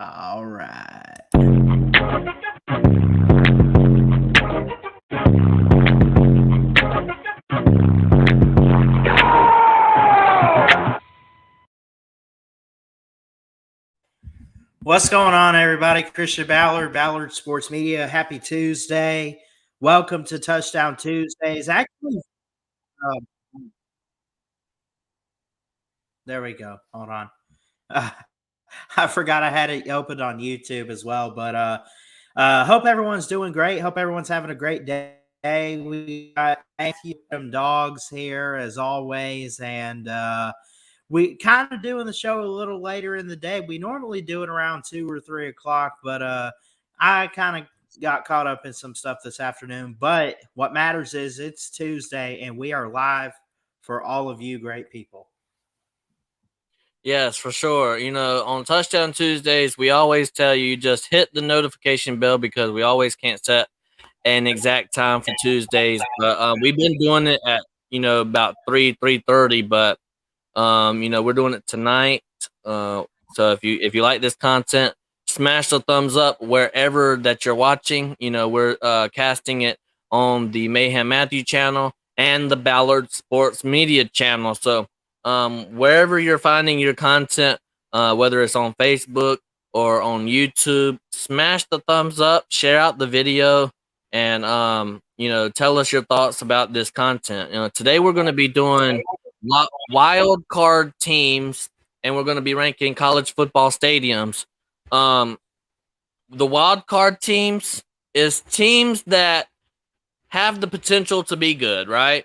All right. What's going on, everybody? Christian Ballard, Ballard Sports Media. Happy Tuesday. Welcome to Touchdown Tuesdays. Actually, um, there we go. Hold on. Uh, I forgot I had it opened on YouTube as well, but hope everyone's doing great. Hope everyone's having a great day. We got Matthew from Dogs here as always, and we kind of doing the show a little later in the day. We normally do it around 2 or 3 o'clock, but I kind of got caught up in some stuff this afternoon. But what matters is it's Tuesday, and we are live for all of you great people. Yes, for sure. On Touchdown Tuesdays, we always tell you just hit the notification bell because we always can't set an exact time for Tuesdays. But we've been doing it at about 3:30. But we're doing it tonight. So if you like this content, smash the thumbs up wherever that you're watching. We're casting it on the Mayhem Matthew channel and the Ballard Sports Media channel. So wherever you're finding your content, whether it's on Facebook or on YouTube, smash the thumbs up, share out the video, and tell us your thoughts about this content. Today we're going to be doing wild card teams, and we're going to be ranking college football stadiums. The wild card teams is teams that have the potential to be good, right?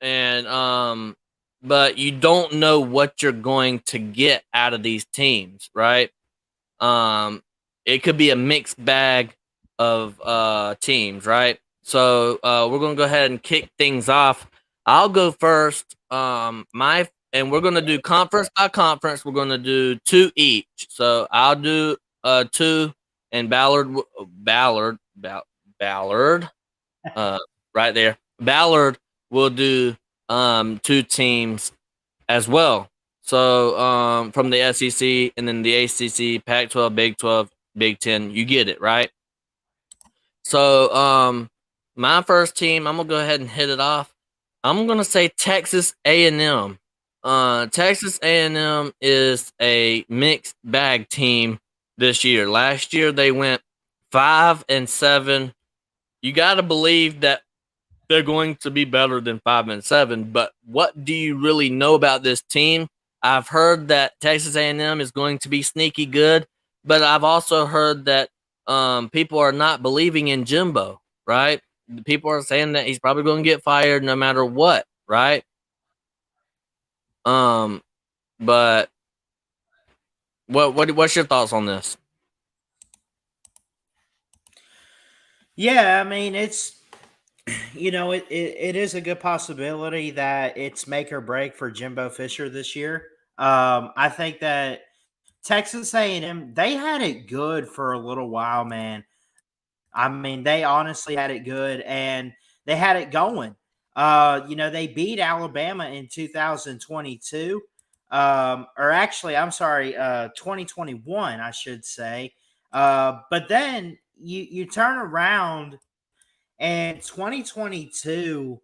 And but you don't know what you're going to get out of these teams, right? It could be a mixed bag of teams, right? So we're gonna go ahead and kick things off. I'll go first. And we're gonna do conference by conference. We're gonna do two each. So I'll do two, and Ballard, right there. Ballard will do two teams as well. So from the SEC and then the ACC, Pac-12, Big 12, Big 10, you get it, right? So my first team, I'm gonna go ahead and hit it off. I'm gonna say Texas A&M. Texas A&M is a mixed bag team this year. Last year they went 5-7. You got to believe that they're going to be better than 5-7. But what do you really know about this team? I've heard that Texas A&M is going to be sneaky good, but I've also heard that people are not believing in Jimbo, right? People are saying that he's probably going to get fired no matter what, right? But what's your thoughts on this? Yeah, I mean it's it is a good possibility that it's make or break for Jimbo Fisher this year. I think that Texas A&M, they had it good for a little while, man. I mean, they honestly had it good and they had it going. They beat Alabama in 2022. Or actually, I'm sorry, 2021, I should say. But then you turn around and 2022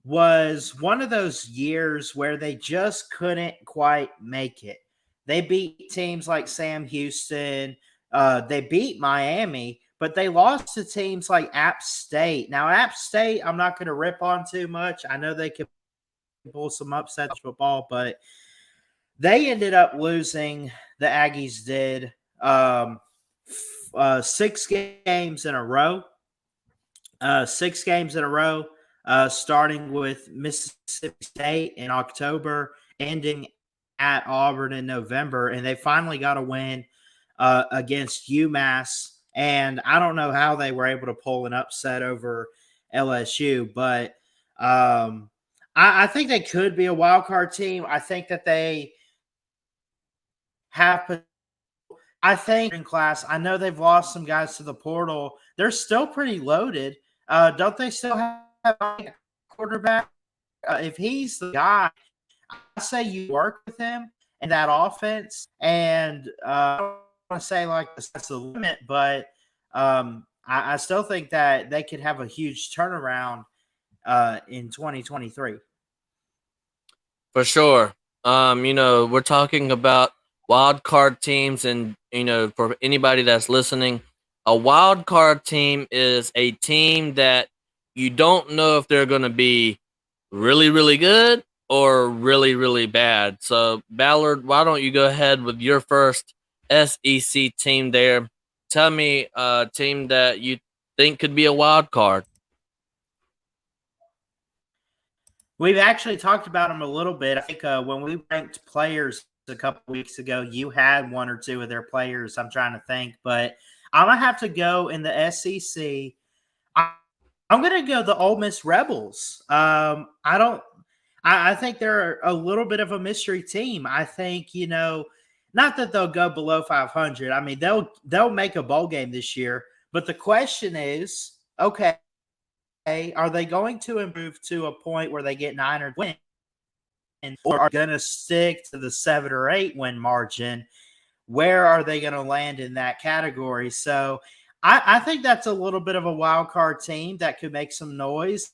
was one of those years where they just couldn't quite make it. They beat teams like Sam Houston. They beat Miami, but they lost to teams like App State. Now, App State, I'm not going to rip on too much. I know they could pull some upsets football, but they ended up losing. The Aggies did 6 games in a row. 6 games in a row, starting with Mississippi State in October, ending at Auburn in November, and they finally got a win against UMass. And I don't know how they were able to pull an upset over LSU, but I think they could be a wild card team. I think that they have. I think in class, I know they've lost some guys to the portal. They're still pretty loaded. Don't they still have a quarterback? If he's the guy, I say you work with him and that offense. And want to say like that's the limit, but I still think that they could have a huge turnaround in 2023. For sure. We're talking about wild card teams, and for anybody that's listening, a wild card team is a team that you don't know if they're going to be really, really good or really, really bad. So, Ballard, why don't you go ahead with your first SEC team there? Tell me a team that you think could be a wild card. We've actually talked about them a little bit. I think when we ranked players a couple weeks ago, you had one or two of their players. I'm trying to think, but I'm gonna have to go in the SEC. I, am gonna go the Ole Miss Rebels. I don't. I think they're a little bit of a mystery team. I think not that they'll go below 500. I mean, they'll make a bowl game this year. But the question is, okay, are they going to improve to a point where they get 9 or 10 wins, or are they going to stick to the 7 or 8 win margin? Where are they going to land in that category? So I think that's a little bit of a wild card team that could make some noise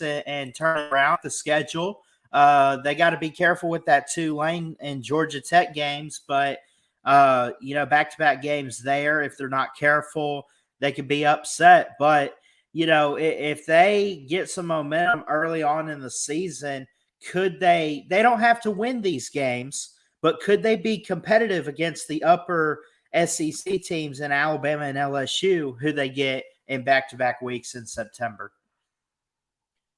and turn around the schedule. They got to be careful with that Tulane and Georgia Tech games, but back-to-back games there. If they're not careful, they could be upset. But if they get some momentum early on in the season, could they? They don't have to win these games, but could they be competitive against the upper SEC teams in Alabama and LSU, who they get in back-to-back weeks in September?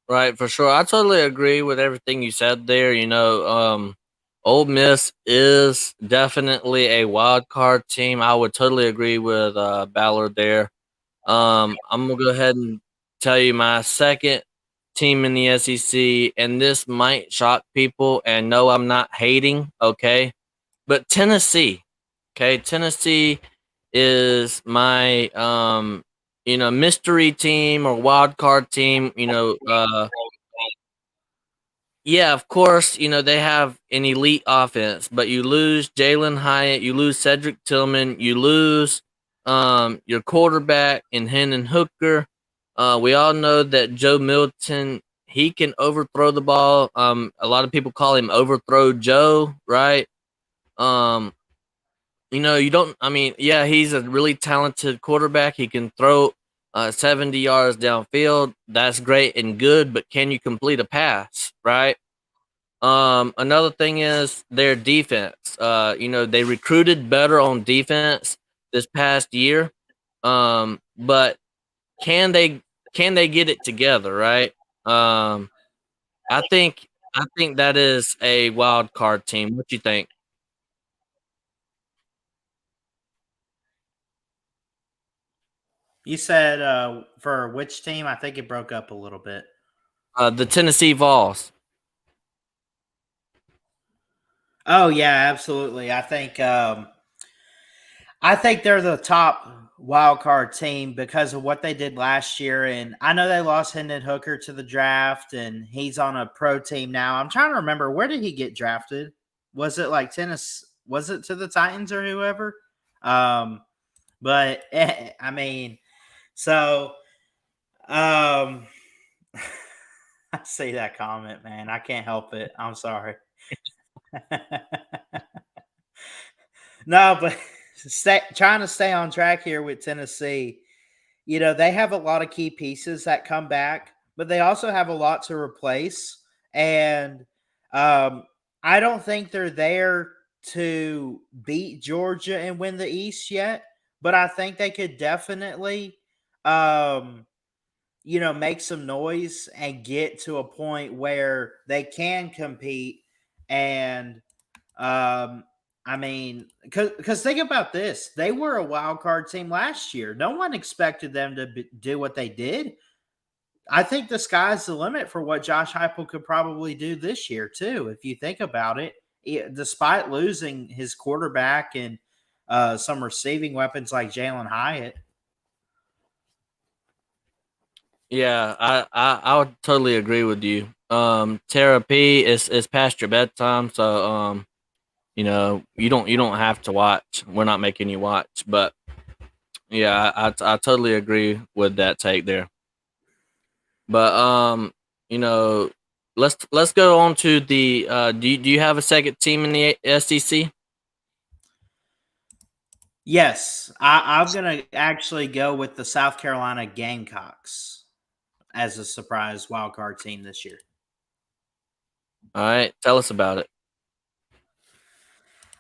Right, for sure. I totally agree with everything you said there. Ole Miss is definitely a wild card team. I would totally agree with Ballard there. I'm gonna go ahead and tell you my second team in the SEC, and this might shock people. And no, I'm not hating, okay? But Tennessee, okay, Tennessee is my mystery team or wild card team. Yeah, of course, they have an elite offense, but you lose Jalen Hyatt, you lose Cedric Tillman, you lose your quarterback in Hendon Hooker. We all know that Joe Milton, he can overthrow the ball. A lot of people call him Overthrow Joe, right? Um, you don't. I mean, yeah, he's a really talented quarterback. He can throw 70 yards downfield. That's great and good, but can you complete a pass, right? Another thing is their defense. They recruited better on defense this past year. But can they get it together, right? Um, I think that is a wild card team. What you think? You said for which team? I think it broke up a little bit. The Tennessee Vols. Oh yeah, absolutely. I think they're the top wild card team because of what they did last year. And I know they lost Hendon Hooker to the draft, and he's on a pro team now. I'm trying to remember, where did he get drafted? Was it like tennis? Was it to the Titans or whoever? Um, but I mean, so um, I see that comment, man. I can't help it. I'm sorry. No, but trying to stay on track here with Tennessee. They have a lot of key pieces that come back, but they also have a lot to replace. And um, I don't think they're there to beat Georgia and win the East yet, but I think they could definitely, um, make some noise and get to a point where they can compete. And I mean, because think about this, they were a wild card team last year. No one expected them to do what they did. I think the sky's the limit for what Josh Heupel could probably do this year too. If you think about it, despite losing his quarterback and some receiving weapons like Jalen Hyatt. Yeah, I would totally agree with you. Therapy is past your bedtime, so You don't have to watch. We're not making you watch, but yeah, I totally agree with that take there. But you know, let's go on to the. Do you have a second team in the SEC? Yes, I'm gonna actually go with the South Carolina Gamecocks as a surprise wild card team this year. All right, tell us about it.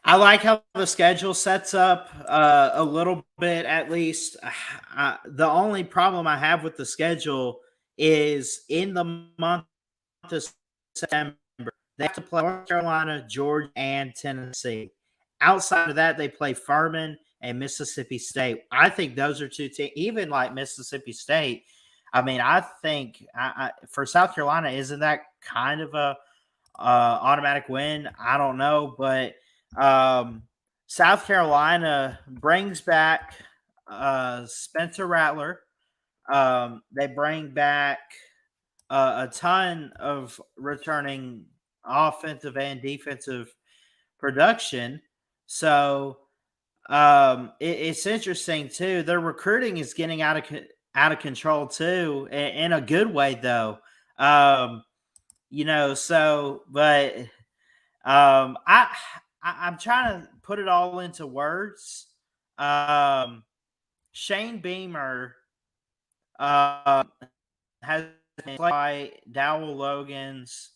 I like how the schedule sets up a little bit, at least. The only problem I have with the schedule is in the month of September, they have to play North Carolina, Georgia, and Tennessee. Outside of that, they play Furman and Mississippi State. I think those are two teams, even like Mississippi State. I mean, I think for South Carolina, isn't that kind of a automatic win? I don't know, but um, South Carolina brings back Spencer Rattler. They bring back a ton of returning offensive and defensive production. So it's interesting too. Their recruiting is getting out of control too, in a good way though. Um, so but I'm trying to put it all into words. Um, Shane Beamer um, has been played by Dowell Logans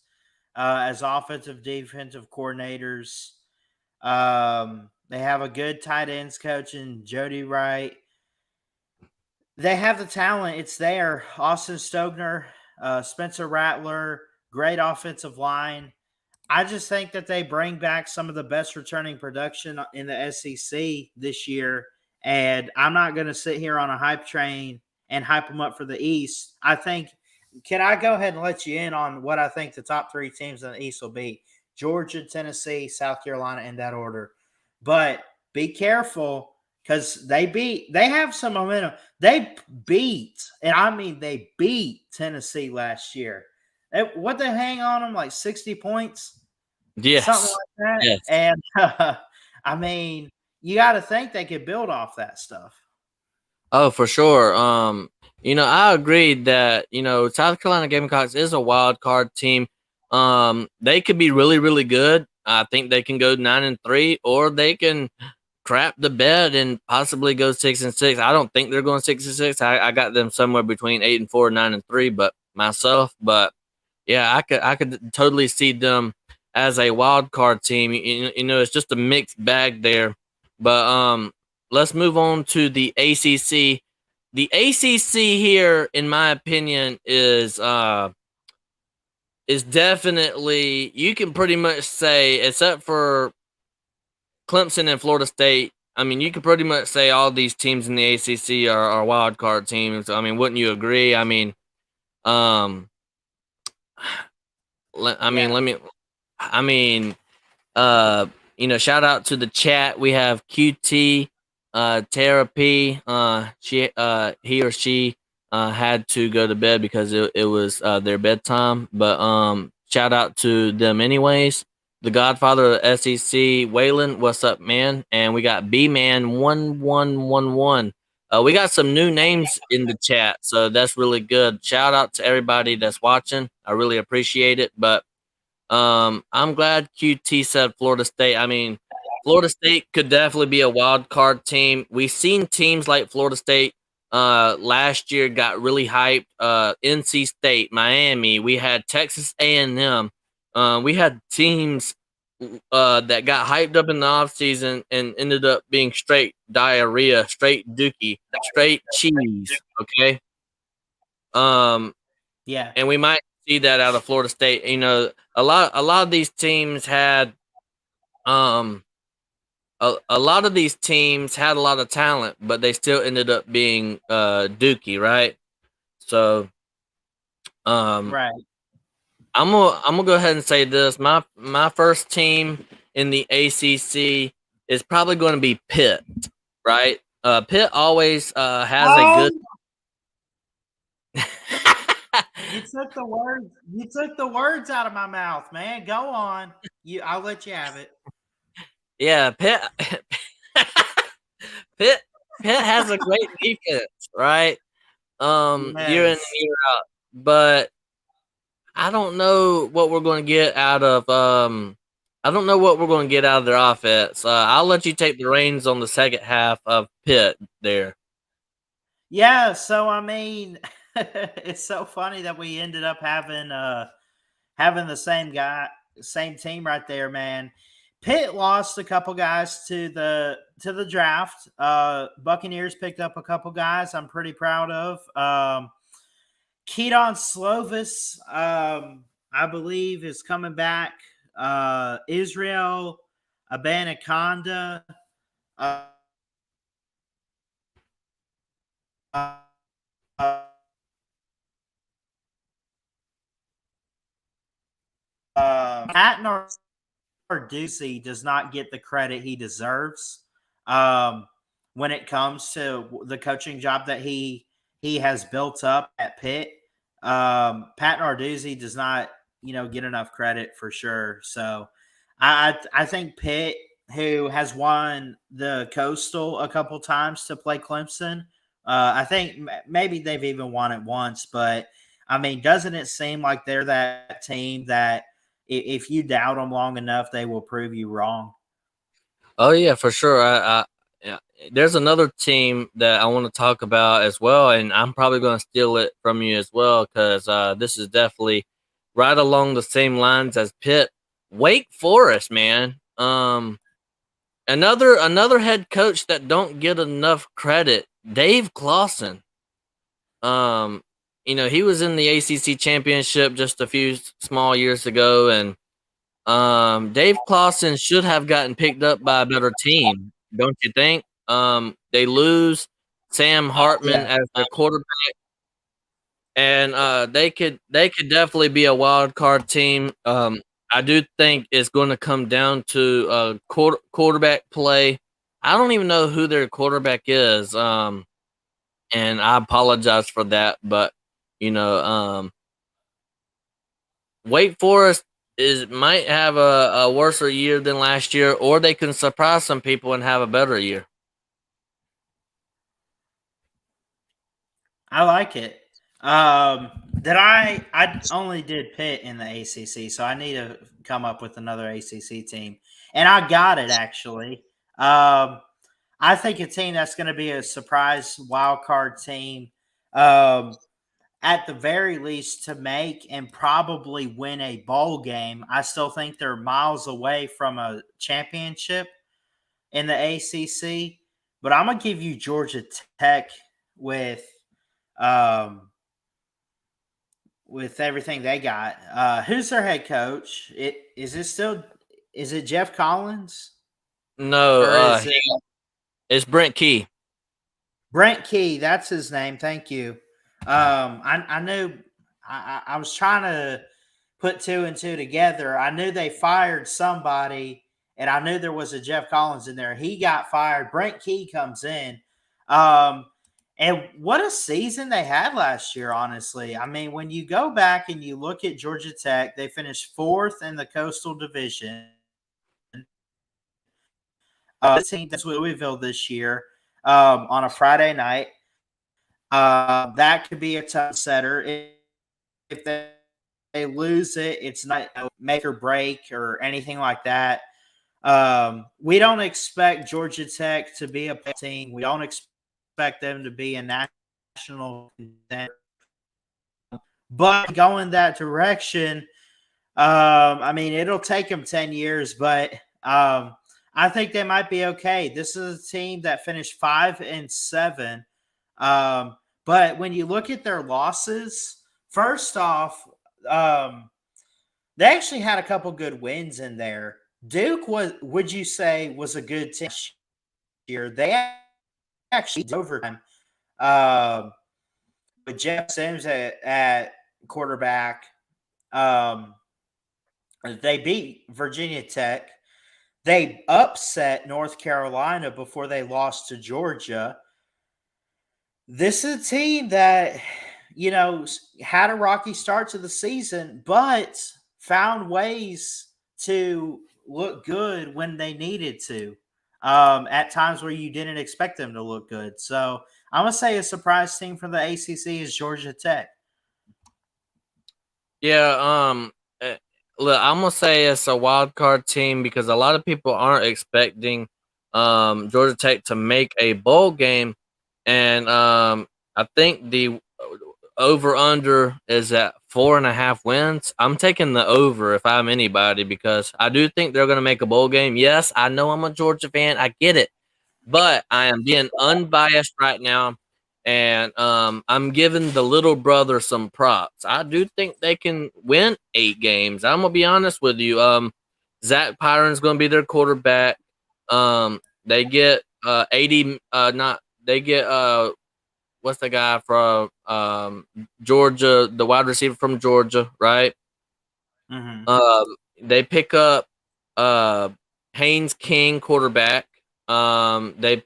as offensive defensive coordinators. They have a good tight ends coach in Jody Wright. They have the talent; it's there. Austin Stogner, Spencer Rattler, great offensive line. I just think that they bring back some of the best returning production in the SEC this year. And I'm not going to sit here on a hype train and hype them up for the East. I think, can I go ahead and let you in on what I think the top three teams in the East will be? Georgia, Tennessee, South Carolina, in that order. But be careful because they have some momentum. They beat, and I mean, they beat Tennessee last year. What they hang on them like 60 points, something Yes, like that. yes. And I mean, you got to think they could build off that stuff. Oh, for sure. I agree that South Carolina Gamecocks is a wild card team. They could be really, really good. I think they can go 9-3, or they can crap the bed and possibly go 6-6. I don't think they're going 6-6. I got them somewhere between 8-4, 9-3, but myself. But yeah, I could totally see them as a wild card team. It's just a mixed bag there. But let's move on to the ACC. The ACC here, in my opinion, is definitely, you can pretty much say, except for Clemson and Florida State. I mean, you could pretty much say all these teams in the ACC are wild card teams. I mean, wouldn't you agree? I mean, um, Yeah. let me. I mean, shout out to the chat. We have QT, Tara P. He or she had to go to bed because it was their bedtime. But shout out to them anyways. The Godfather of the SEC, Waylon, what's up, man? And we got B Man 1111. We got some new names in the chat, so that's really good. Shout out to everybody that's watching. I really appreciate it. But I'm glad QT said Florida State. I mean, Florida State could definitely be a wild card team. We've seen teams like Florida State last year got really hyped. NC State, Miami. We had Texas A&M. We had teams that got hyped up in the offseason and ended up being straight diarrhea, straight dookie, straight cheese. Okay. Um, Yeah. and we might see that out of Florida State. A lot of these teams had um a lot of these teams had a lot of talent, but they still ended up being dookie, right? So um Right. I'm gonna go ahead and say this. My first team in the ACC is probably going to be Pitt, right? Pitt always has a Oh, good you took the words. You took the words out of my mouth, man. Go on. I'll let you have it. Yeah, Pitt Pitt Pitt has a great defense, right? Year in and Yes. year out. But I don't know what we're going to get out of I don't know what we're going to get out of their offense. I'll let you take the reins on the second half of Pitt there. Yeah, so I mean, it's so funny that we ended up having the same team right there, man. Pitt lost a couple guys to the draft. Buccaneers picked up a couple guys I'm pretty proud of. Keaton Slovis, I believe, is coming back. Israel Abanaconda. Uh, uh, Pat Narduzzi does not get the credit he deserves um, when it comes to the coaching job that he has built up at Pitt. Pat Narduzzi does not, get enough credit for sure. So I think Pitt, who has won the Coastal a couple times to play Clemson, I think maybe they've even won it once. But I mean, doesn't it seem like they're that team that if you doubt them long enough, they will prove you wrong? Oh yeah, for sure. Yeah. There's another team that I want to talk about as well, and I'm probably going to steal it from you as well because this is definitely right along the same lines as Pitt. Wake Forest, man. Another head coach that don't get enough credit, Dave Clawson. Um, he was in the ACC championship just a few small years ago, and Dave Clawson should have gotten picked up by a better team, don't you think? They lose Sam Hartman Yeah. as their quarterback, and they could definitely be a wild card team. I do think it's going to come down to quarterback play. I don't even know who their quarterback is, and I apologize for that, but you know, Wake Forest is might have a worse year than last year, or they can surprise some people and have a better year. I like it. That I only did Pitt in the ACC, so I need to come up with another ACC team, and I got it actually. I think a team that's going to be a surprise wild card team, um, at the very least, to make and probably win a bowl game. I still think they're miles away from a championship in the ACC, but I'm gonna give you Georgia Tech with um, with everything they got. Who's their head coach? Is it Jeff Collins No, or is it it's Brent Key. Brent Key? That's his name. Thank you. I knew I was trying to put two and two together. I knew they fired somebody, and I knew there was a Jeff Collins in there. He got fired. Brent Key comes in. Um, and what a season they had last year, honestly. I mean, when you go back and you look at Georgia Tech, they finished fourth in the Coastal Division. The team that's Louisville this year on a Friday night. That could be a tough setter. If they lose it, it's not make or break or anything like that. We don't expect Georgia Tech to be a team. We don't expect them to be a national contender. But going that direction, I mean, it'll take them 10 years, but I think they might be okay. This is a team that finished 5-7. Um, but when you look at their losses, first off, um, they actually had a couple good wins in there. Duke would you say, was a good team this year? They actually did overtime um, with Jeff Sims at quarterback. Um, they beat Virginia Tech. They upset North Carolina before they lost to Georgia. This is a team that, had a rocky start to the season, but found ways to look good when they needed to. At times where you didn't expect them to look good. So I'm gonna say a surprise team for the ACC is Georgia Tech. Yeah, eh, look, I'm gonna say it's a wild card team because a lot of people aren't expecting Georgia Tech to make a bowl game, and I think the over under is at 4.5 wins. I'm taking the over if I'm anybody because I do think they're gonna make a bowl game. Yes, I know I'm a Georgia fan, I get it, but I am being unbiased right now, and I'm giving the little brother some props. I do think they can win 8 games. I'm gonna be honest with you. Zach Pyron's gonna be their quarterback. They get 80. Not they get what's the guy from Georgia, the wide receiver from Georgia, right? Mm-hmm. They pick up uh Haynes King, quarterback. They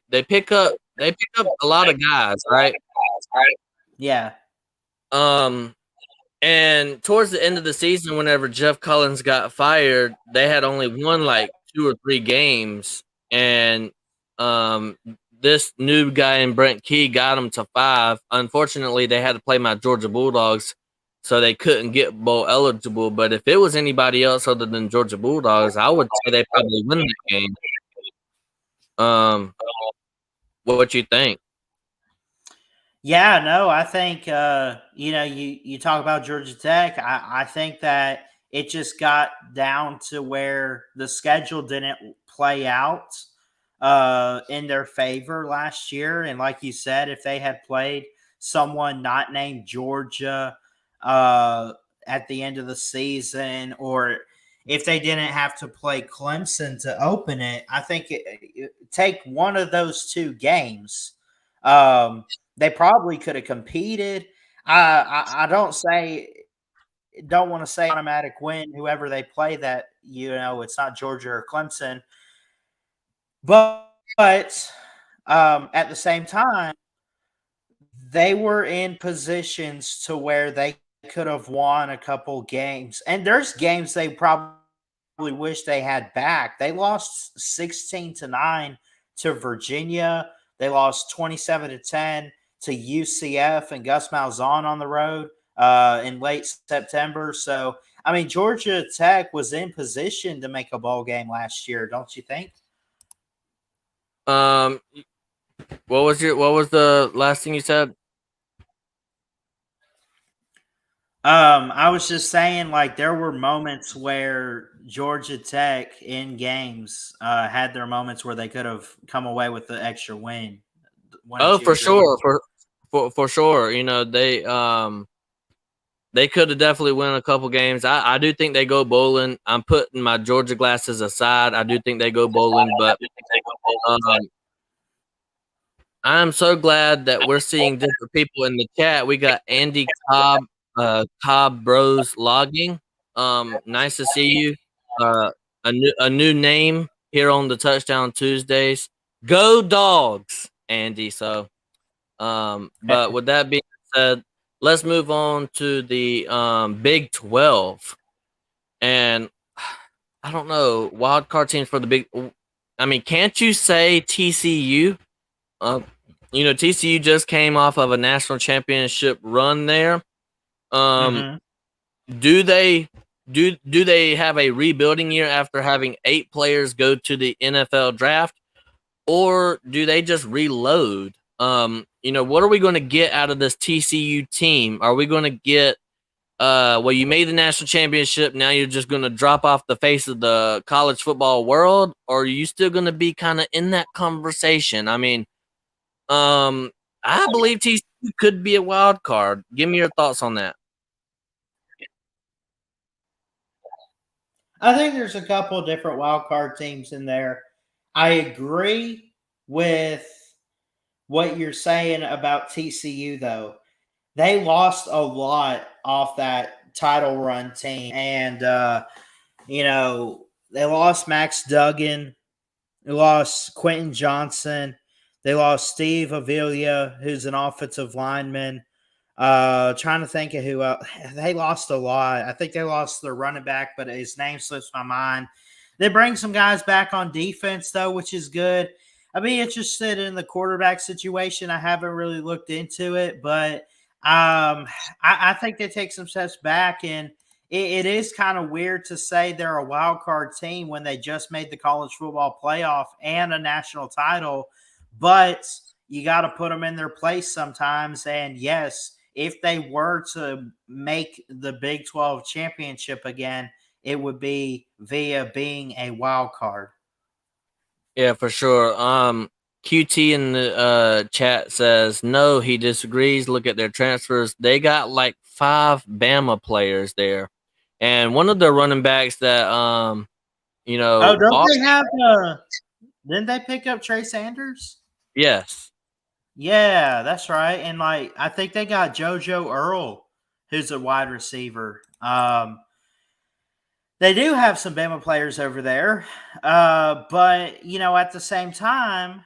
pick up a lot of guys, right? Yeah. Um, and towards the end of the season, whenever Jeff Collins got fired, they had only won like 2 or 3 games, and um, this new guy in Brent Key got them to 5. Unfortunately, they had to play my Georgia Bulldogs, so they couldn't get bowl eligible. But if it was anybody else other than Georgia Bulldogs, I would say they probably win that game. Um, what you think? Yeah, no, I think you talk about Georgia Tech. I think that it just got down to where the schedule didn't play out in their favor last year. And like you said, if they had played someone not named Georgia uh, at the end of the season, or if they didn't have to play Clemson to open it, I think take one of those two games. They probably could have competed. I don't want to say automatic win whoever they play, that it's not Georgia or Clemson, but at the same time they were in positions to where they could have won a couple games, and there's games they probably wish they had back. They lost 16-9 to Virginia. They lost 27-10 to UCF and Gus Malzahn on the road in late September. So, I mean, Georgia Tech was in position to make a bowl game last year, don't you think? Um, what was the last thing you said? I was just saying, like, there were moments where Georgia Tech in games had their moments where they could have come away with the extra win. Oh, Wouldn't you for agree? sure, for sure. They could have definitely won a couple games. I do think they go bowling. I'm putting my Georgia glasses aside. I do think they go bowling, but um, I'm so glad that we're seeing different people in the chat. We got Andy Cobb, Cobb Bros logging. Nice to see you. Uh, a new name here on the Touchdown Tuesdays. Go Dogs, Andy. So, but with that being said, let's move on to the Big 12. And I don't know, wild card teams for the big. I mean, can't you say TCU? Uh, TCU just came off of a national championship run there. Um, Mm-hmm. do they do they have a rebuilding year after having 8 players go to the NFL draft, or do they just reload? What are we going to get out of this TCU team? Are we going to get well, you made the national championship, now you're just going to drop off the face of the college football world, or are you still going to be kind of in that conversation? I mean, um, I believe TCU could be a wild card. Give me your thoughts on that. I think there's a couple different wild card teams in there. I agree with what you're saying about TCU, though. They lost a lot off that title run team, and they lost Max Duggan, they lost Quentin Johnson, they lost Steve Avila, who's an offensive lineman. Trying to think of who else. They lost a lot. I think they lost their running back, but his name slips my mind. They bring some guys back on defense though, which is good. I'd be interested in the quarterback situation. I haven't really looked into it, but I think they take some steps back, and it is kind of weird to say they're a wild card team when they just made the college football playoff and a national title. But you got to put them in their place sometimes. And yes, if they were to make the Big 12 championship again, it would be via being a wild card. Yeah, for sure. QT in the chat says no, he disagrees. Look at their transfers. They got like 5 Bama players there. And one of the running backs that Oh, don't they Austin, have didn't they pick up Trey Sanders? yes. Yeah, that's right. And like I think they got JoJo Earl, who's a wide receiver. They do have some Bama players over there. But at the same time,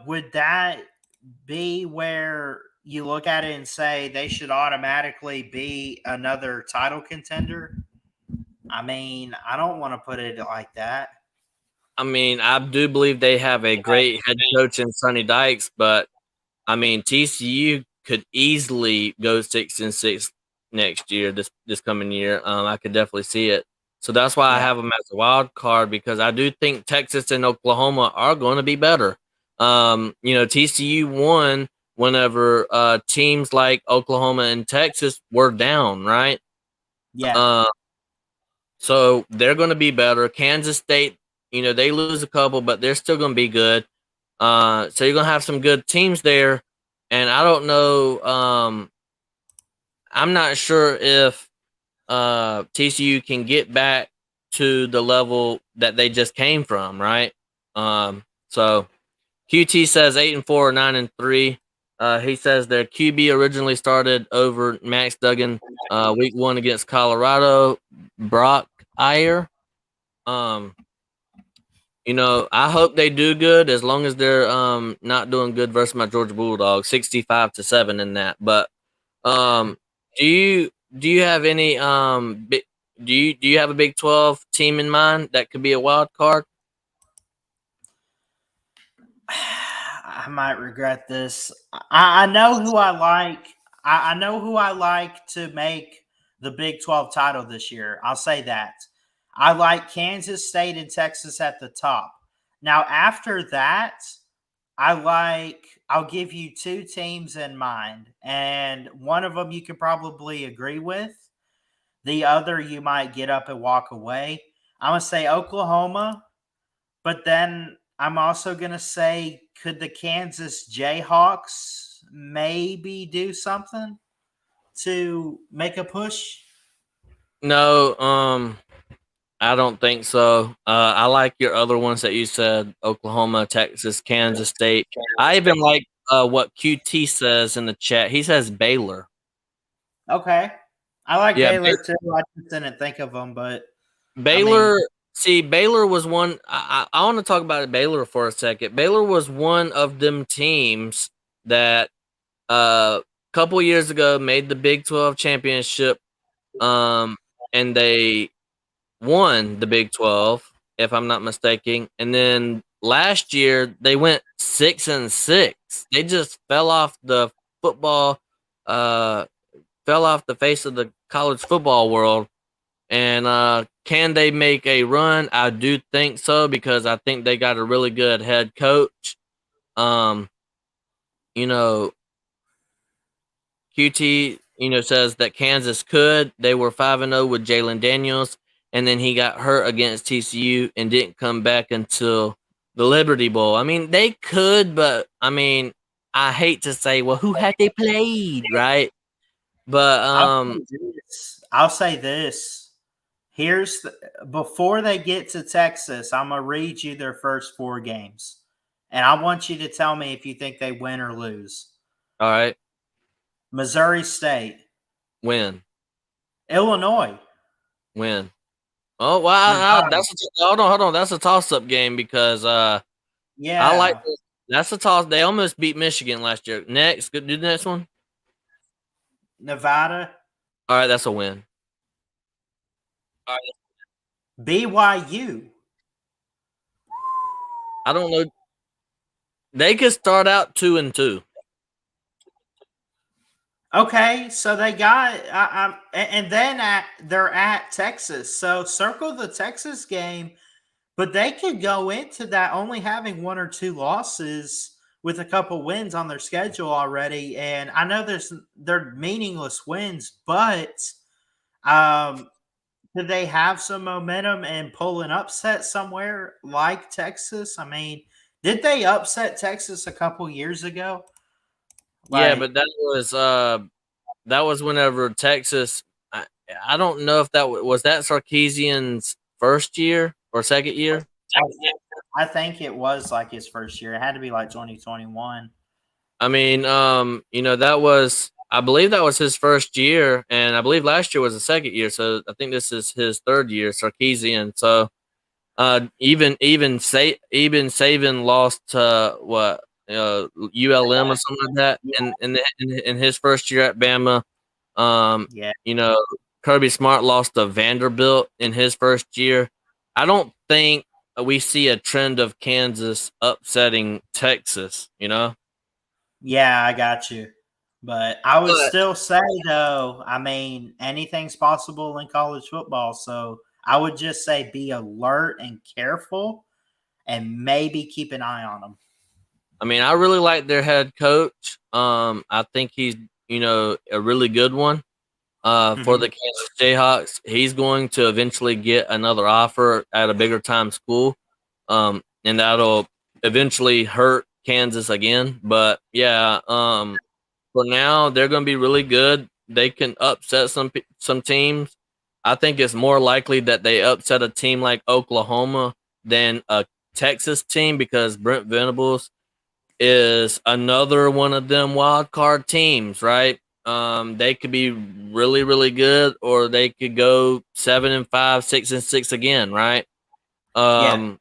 would that be where you look at it and say they should automatically be another title contender? I mean, I don't want to put it like that. I mean, I do believe they have a great head coach in Sonny Dykes, but I mean, TCU could easily go 6-6 next year. This coming year, I could definitely see it. So that's why I Yeah. have them as a wild card, because I do think Texas and Oklahoma are going to be better. TCU won whenever teams like Oklahoma and Texas were down, right? Yeah. Uh, so they're going to be better. Kansas State, they lose a couple, but they're still going to be good. So you're going to have some good teams there. And I don't know. I'm not sure if TCU can get back to the level that they just came from, right? So QT says 8-4, 9-3. He says their QB originally started over Max Duggan week 1 against Colorado. Brock Iyer. Um, I hope they do good, as long as they're not doing good versus my Georgia Bulldogs, 65-7 in that. But do you have any do you have a Big 12 team in mind that could be a wild card? I might regret this. I know who I like. I know who I like to make the Big 12 title this year. I'll say that. I like Kansas State and Texas at the top. Now, after that, I'll give you two teams in mind, and one of them you can probably agree with. The other you might get up and walk away. I'm going to say Oklahoma, but then I'm also going to say, could the Kansas Jayhawks maybe do something to make a push? No, I don't think so. I like your other ones that you said: Oklahoma, Texas, Kansas State. I even like what QT says in the chat. He says Baylor. Okay. I like Yeah, Baylor too. I just didn't think of them, but I mean, Baylor. See, Baylor was one. I want to talk about Baylor for a second. Baylor was one of them teams that couple years ago made the Big 12 championship, and they won the Big 12, if I'm not mistaken. And then last year they went 6-6. They just football, uh, fell off the face of the college football world. And can they make a run? I do think so, because I think they got a really good head coach. Um, you know, QT, says that Kansas could. They were 5-0 with Jalen Daniels, and then he got hurt against TCU and didn't come back until the Liberty Bowl. I mean, they could, but I mean, I hate to say, well, who had they played, right? But I'll say this. Before they get to Texas, I'm gonna read you their first four games, and I want you to tell me if you think they win or lose. all right, Missouri State, win, Illinois, win. Oh wow, Nevada. hold on. That's a toss-up game, because I like Yeah, this. That's a toss. They almost beat Michigan last year. Next, do the next one. Nevada, All right, that's a win. All right. BYU. I don't know. They could start out 2-2. Okay, so they got and then they're at Texas. So circle the Texas game, but they could go into that only having one or two losses with a couple wins on their schedule already. And I know they're meaningless wins, but um, do they have some momentum and pull an upset somewhere like Texas? I mean, did they upset Texas a couple years ago? Yeah, Like, but that was whenever Texas. I, I don't know if was that Sarkeesian's first year or second year. I think it was like his first year. It had to be like 2021. I mean, that was I believe that was his first year, and I believe last year was the second year. So I think this is his third year, Sarkeesian. So even Saban lost to what ULM or something like that in his first year at Bama. Yeah. You know, Kirby Smart lost to Vanderbilt in his first year. I don't think we see a trend of Kansas upsetting Texas. Yeah, I got you. But I would But still say, though, I mean, anything's possible in college football. So I would just say be alert and careful and maybe keep an eye on them. I mean, I really like their head coach. I think he's a really good one. For Hmm. the Kansas Jayhawks. He's going to eventually get another offer at a bigger time school, and that'll eventually hurt Kansas again. But yeah, for now they're going to be really good. They can upset some teams. I think it's more likely that they upset a team like Oklahoma than a Texas team because Brent Venables is another one of them wild card teams, right? They could be really, really good, or they could go 7-5, 6-6 again, right? Yeah. Um,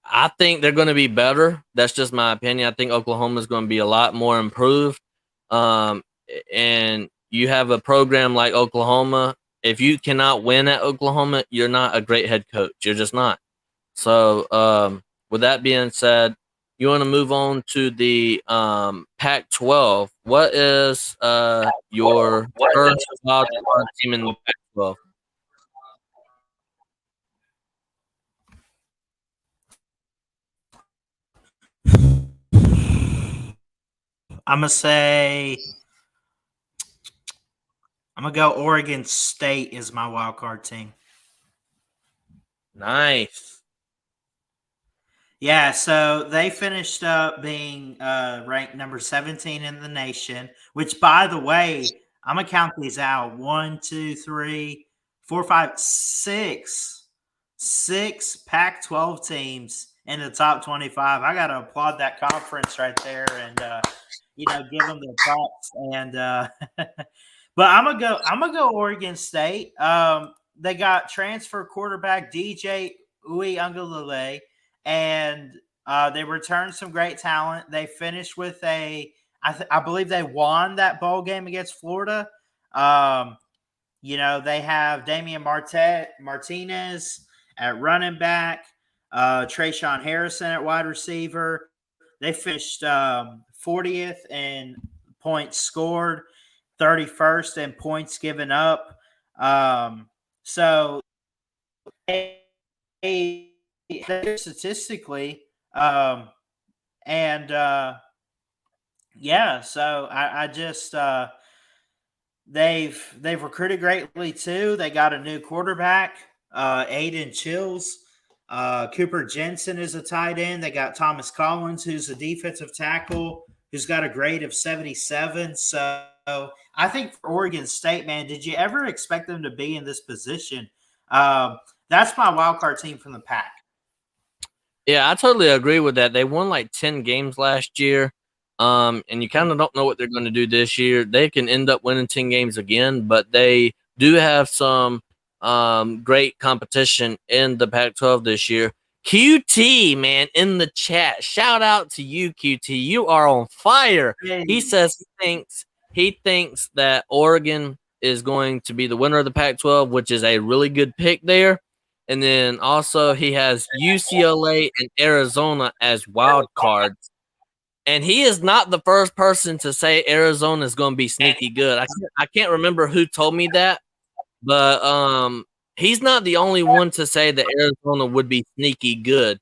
I think they're going to be better. That's just my opinion. I think Oklahoma is going to be a lot more improved. Um, and you have a program like Oklahoma. If you cannot win at Oklahoma, you're not a great head coach. You're just not. So, with that being said, you want to move on to the Pac-12. What is your first wild card team in the Pac-12? I'm gonna say I'm gonna go Oregon State is my wild card team. Nice. Yeah, so they finished up being ranked number 17 in the nation, which, by the way, I'm going to count these out. One, two, three, four, five, six. Six Pac 12 teams in the top 25. I got to applaud that conference right there and, give them their props. And, but I'm going to go Oregon State. They got transfer quarterback DJ Uiagalelei, and they returned some great talent. They finished with I believe they won that bowl game against Florida. Um, they have Damian Martinez at running back, Trayshawn Harrison at wide receiver. They finished 40th in points scored, 31st in points given up. So they statistically, and yeah, so I just they've recruited greatly too. They got a new quarterback, Aiden Chills. Cooper Jensen is a tight end. They got Thomas Collins, who's a defensive tackle, who's got a grade of 77. So I think for Oregon State, man, did you ever expect them to be in this position? That's my wild card team from the pack. Yeah, I totally agree with that. They won like 10 games last year. And you kind of don't know what they're going to do this year. They can end up winning 10 games again, but they do have some great competition in the Pac-12 this year. QT, man, in the chat. Shout out to you, QT. You are on fire. Hey. He says he thinks that Oregon is going to be the winner of the Pac-12, which is a really good pick there. and then also he has UCLA and Arizona as wild cards. And he is not the first person to say Arizona is going to be sneaky good. I can't remember who told me that, but he's not the only one to say that Arizona would be sneaky good.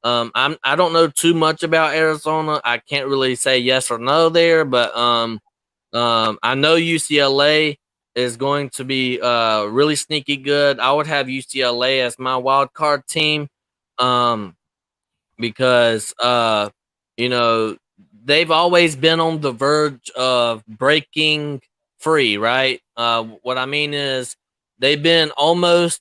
I don't know too much about Arizona. I can't really say yes or no there, but I know UCLA is going to be really sneaky good. I would have UCLA as my wild card team. Um, because you know, they've always been on the verge of breaking free, right? What I mean is they've been almost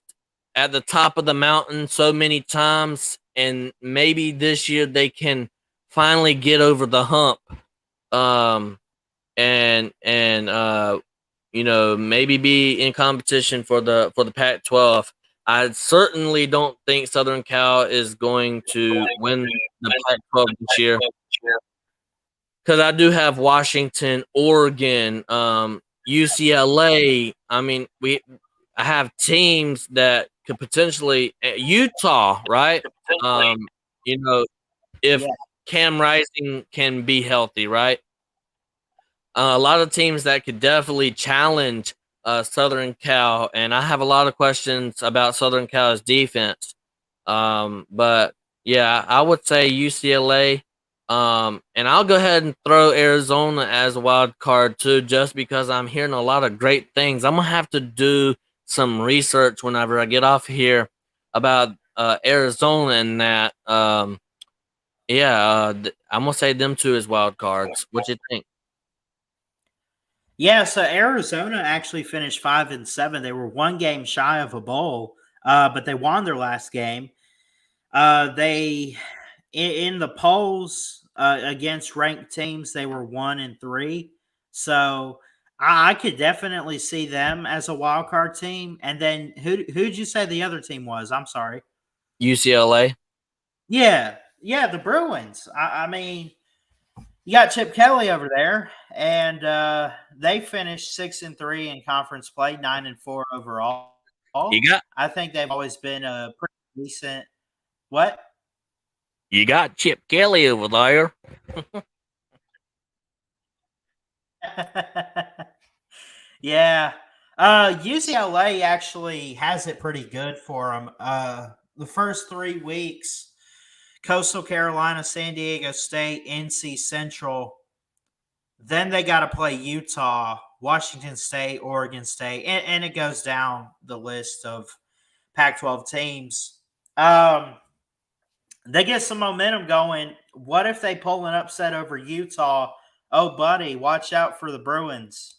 at the top of the mountain so many times, and maybe this year they can finally get over the hump. Um, and maybe be in competition for the Pac-12. I certainly don't think Southern Cal is going to win the Pac-12 this year because I do have Washington, Oregon, UCLA. I mean, I have teams that could potentially Utah, right? Um, you know, if Yeah. Cam Rising can be healthy, right? A lot of teams that could definitely challenge Southern Cal, and I have a lot of questions about Southern Cal's defense. But yeah, I would say UCLA. And I'll go ahead and throw Arizona as a wild card too, just because I'm hearing a lot of great things. I'm gonna have to do some research whenever I get off here about Arizona and that. I'm gonna say them two as wild cards. What you think? Yeah, so Arizona actually finished 5-7. They were one game shy of a bowl, but they won their last game. They in the polls against ranked teams, they were 1-3. So I could definitely see them as a wild card team. And then who'd you say the other team was? I'm sorry. UCLA. Yeah, the Bruins. I mean, you got Chip Kelly over there, and they finished 6-3 in conference play, 9-4 overall. You got I think they've always been a pretty decent. What? you got Chip Kelly over there. Yeah. UCLA actually has it pretty good for them. The first 3 weeks, Coastal Carolina, San Diego State, NC Central. Then they got to play Utah, Washington State, Oregon State, and it goes down the list of Pac-12 teams. They get some momentum going. What if they pull an upset over Utah? Oh, buddy, watch out for the Bruins.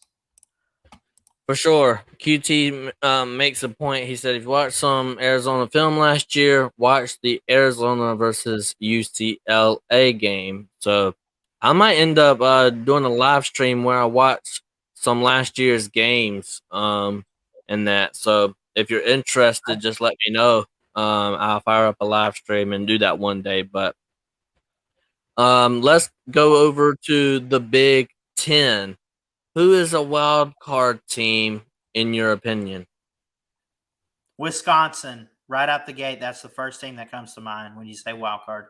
For sure. QT makes a point. He said if you watched some Arizona film last year, watch the Arizona versus UCLA game. So I might end up doing a live stream where I watch some last year's games and that. So if you're interested, just let me know. I'll fire up a live stream and do that one day. But let's go over to the Big Ten. Who is a wild card team in your opinion? Wisconsin, right out the gate. That's the first team that comes to mind when you say wild card.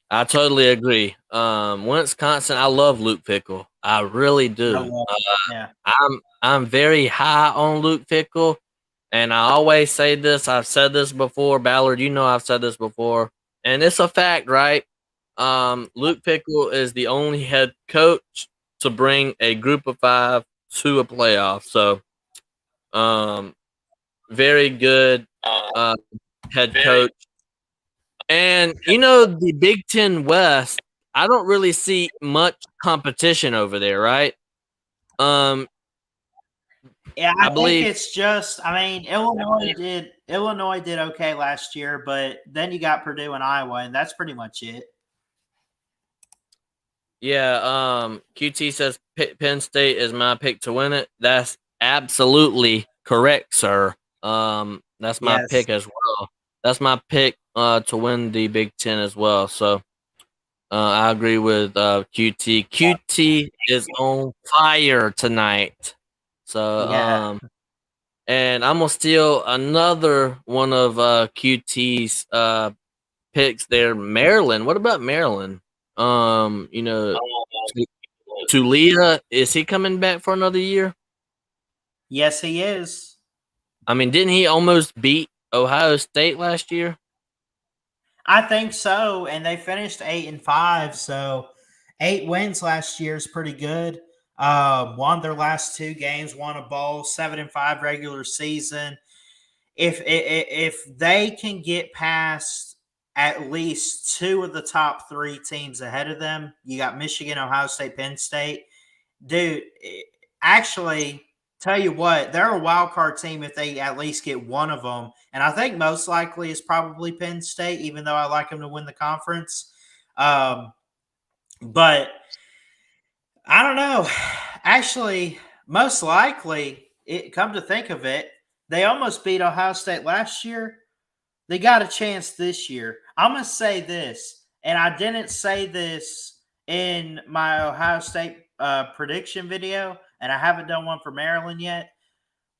I totally agree. Wisconsin, I love Luke Fickle. I really do. Yeah. I'm very high on Luke Fickle, and I always say this. I've said this before, Ballard. You know I've said this before, and it's a fact, right? Luke Fickle is the only head coach to bring a group of 5 to a playoff. So, um, very good head coach. And the Big Ten West, I don't really see much competition over there, right? Um, Yeah, I I think believe, it's just. I mean, Illinois did okay last year, but then you got Purdue and Iowa, and that's pretty much it. yeah. QT says Penn State is my pick to win it. That's absolutely correct, sir. That's my Yes. pick as well. That's my pick to win the Big Ten as well. So I agree with QT. QT is on fire tonight. So Yeah. And I'm gonna steal another one of QT's picks there. Maryland. What about Maryland? You know, Tulia, is he coming back for another year? Yes, he is. I mean, didn't he almost beat Ohio State last year? I think so. And they finished 8-5. So 8 wins last year is pretty good. Won their last 2 games, won a bowl, 7-5 regular season. If they can get past at least 2 of the top 3 teams ahead of them, you got Michigan, Ohio State, Penn State. Dude, actually, tell you what, they're a wild card team if they at least get one of them. And I think most likely is probably Penn State, even though I like them to win the conference. But I don't know. Actually, most likely, come to think of it, they almost beat Ohio State last year. They got a chance this year. I'm going to say this, and I didn't say this in my Ohio State prediction video, and I haven't done one for Maryland yet.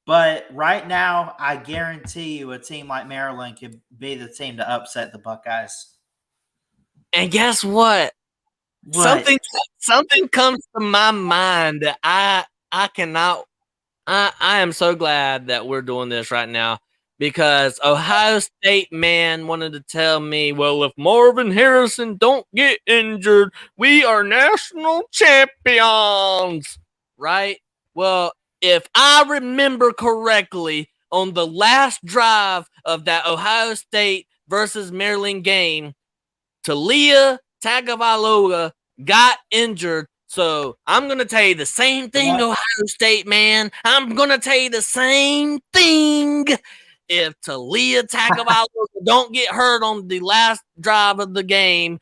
But right now, I guarantee you a team like Maryland could be the team to upset the Buckeyes. And guess what? What? Something comes to my mind that I cannot. I am so glad that we're doing this right now because Ohio State man wanted to tell me, well, if Marvin Harrison don't get injured, we are national champions, right? Well, if I remember correctly, on the last drive of that Ohio State versus Maryland game, Talia Tagovailoa got injured. So I'm going to tell you the same thing, What? Ohio State, man. I'm going to tell you the same thing. If Talia Tagovailoa don't get hurt on the last drive of the game,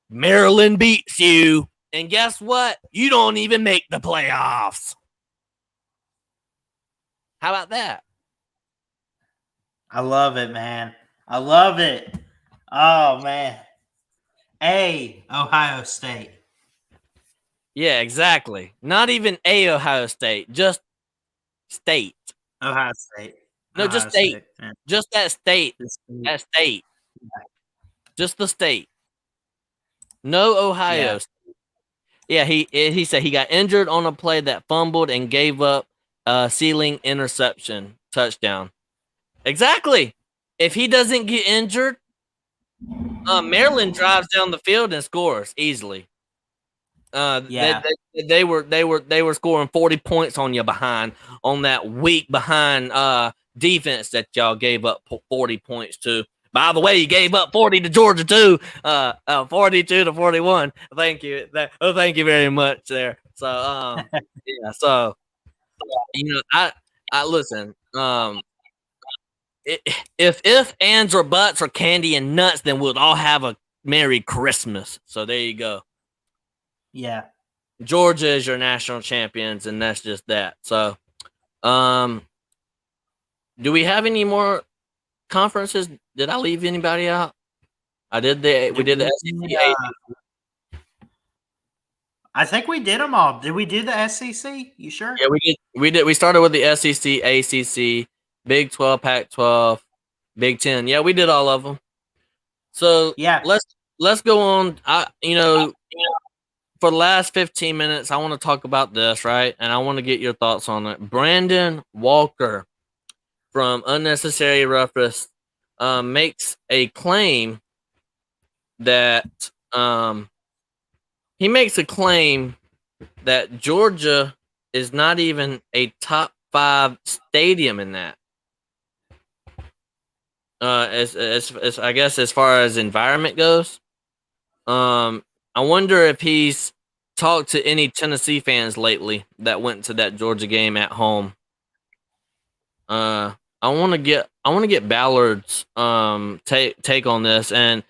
Maryland beats you. And guess what? You don't even make the playoffs. How about that? I love it, man. I love it. Oh, man. Ohio State. Yeah, exactly. Not even a Ohio State, just state. Ohio State. No, just Ohio state. State. Yeah. Just that state. Just- That state. Just the state. No Ohio. Yeah. State. Yeah, he said he got injured on a play that fumbled and gave up a ceiling interception touchdown. Exactly. If he doesn't get injured, Maryland drives down the field and scores easily. Yeah. They were scoring 40 points on you behind on that weak behind defense that y'all gave up 40 points to. By the way, you gave up 40 to Georgia too, 42 to 41. Thank you. Thank you very much there. So yeah, so I listen. If ands or buts or candy and nuts, then we'll all have a Merry Christmas. So there you go. Yeah. Georgia is your national champions, and that's just that. So, do we have any more conferences? Did I leave anybody out? We did the SEC. I think we did them all. Did we do the SEC? You sure? Yeah, we did. We started with the SEC, ACC, Big 12, Pac-12, Big 10. Yeah, we did all of them. So Yeah. let's go on. For the last 15 minutes, I want to talk about this, right? And I want to get your thoughts on it. Brandon Walker from Unnecessary Roughness makes a claim that Georgia is not even a top 5 stadium in that. As I guess as far as environment goes. I wonder if he's talked to any Tennessee fans lately that went to that Georgia game at home. I want to get Ballard's take on this, and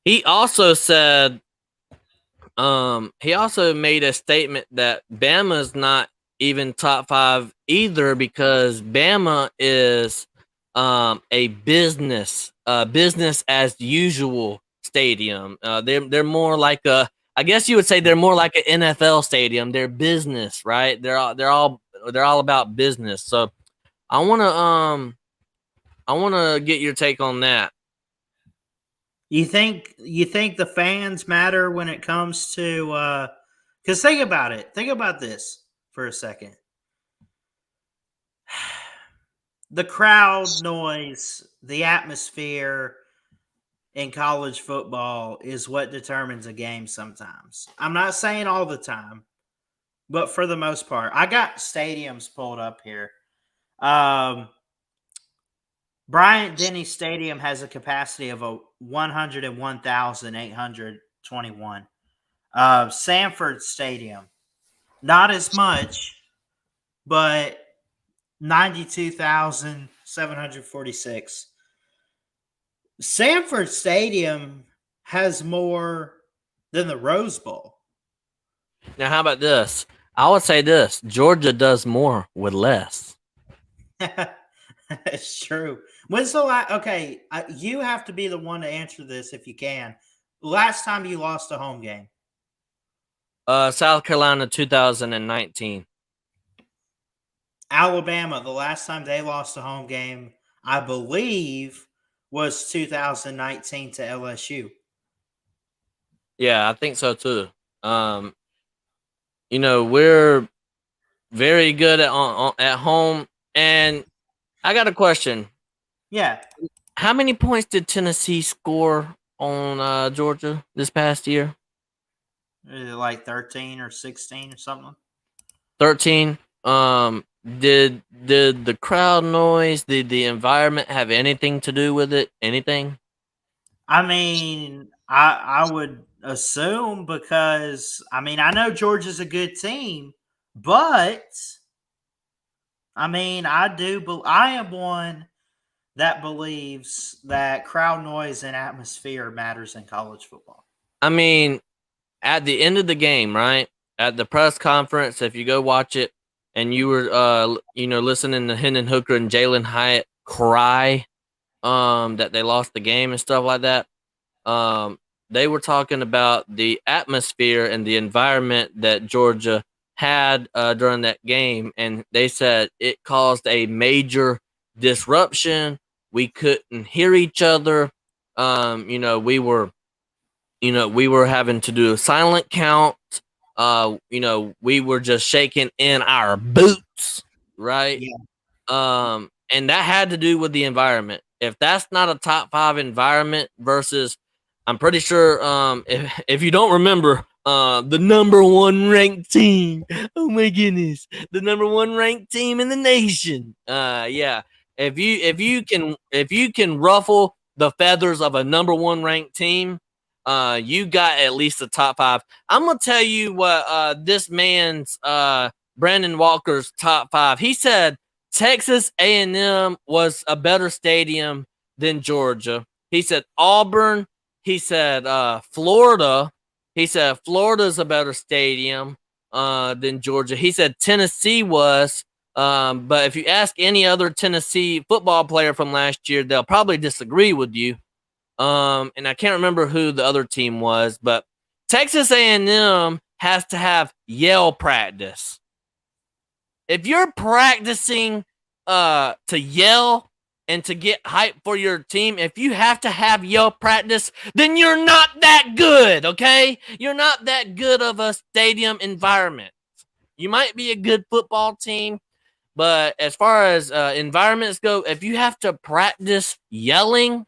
he also said he also made a statement that Bama's not even top 5 either because Bama is a business as usual stadium. They're more like I guess you would say they're more like an NFL stadium. They're business, right? They're all about business. So I wanna get your take on that. You think the fans matter when it comes to because think about it. Think about this for a second. The crowd noise, the atmosphere in college football is what determines a game sometimes. I'm not saying all the time, but for the most part. I got stadiums pulled up here. Um, Bryant Denny Stadium has a capacity of 101,821. Sanford Stadium, not as much, but 92,746. Sanford Stadium has more than the Rose Bowl. Now, how about this? I would say this: Georgia does more with less. It's true. When's the last? Okay, you have to be the one to answer this if you can. Last time you lost a home game? South Carolina 2019. Alabama, the last time they lost a home game, I believe, was 2019 to LSU. Yeah, I think so too. We're very good at home. And I got a question. Yeah, How many points did Tennessee score on Georgia this past year? like 13 or 16 or something. 13. Did the crowd noise, did the environment have anything to do with it? Anything? I mean, I would assume because I know Georgia's a good team, but I am one that believes that crowd noise and atmosphere matters in college football. I mean, at the end of the game, right? At the press conference, if you go watch it and you were listening to Hendon Hooker and Jalen Hyatt cry that they lost the game and stuff like that. They were talking about the atmosphere and the environment that Georgia had during that game, and they said it caused a major disruption. We couldn't hear each other. We were having to do a silent count. We were just shaking in our boots, right? Yeah. And that had to do with the environment. If that's not a top 5 environment versus, I'm pretty sure, if you don't remember, the number 1 ranked team. Oh my goodness, the number 1 ranked team in the nation. Yeah. If you can ruffle the feathers of a number 1 ranked team, you got at least a top 5. I'm gonna tell you what this man's Brandon Walker's top 5. He said Texas A&M was a better stadium than Georgia. He said Auburn. He said Florida. He said Florida's a better stadium than Georgia. He said Tennessee was. But if you ask any other Tennessee football player from last year, they'll probably disagree with you. And I can't remember who the other team was, but Texas A&M has to have yell practice. If you're practicing to yell and to get hype for your team, if you have to have yell practice, then you're not that good, okay? You're not that good of a stadium environment. You might be a good football team, but as far as environments go, if you have to practice yelling,